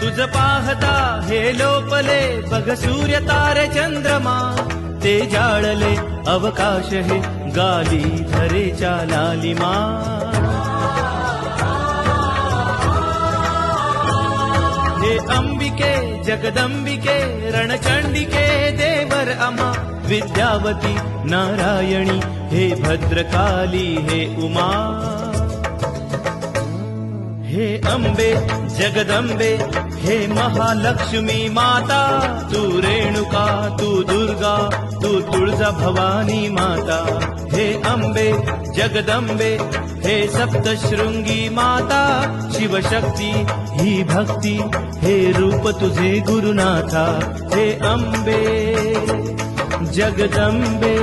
तुझ पाहता हे लोपले बघ सूर्य तारे चंद्रमा, ते जाळले अवकाश हे गाली धरेच्या लालिमा. हे अंबिके जगदंबिके रणचंडिके देवर अमा, विद्यावती नारायणी हे भद्रकाली हे उमा. हे अंबे जगदंबे हे महालक्ष्मी माता, तू रेणुका तू दुर्गा तू तुळजा भवानी माता. हे अंबे जगदंबे हे सप्तशृंगी माता, शिवशक्ती ही भक्ती हे रूप तुझे गुरुनाथा. हे अंबे जगदंबे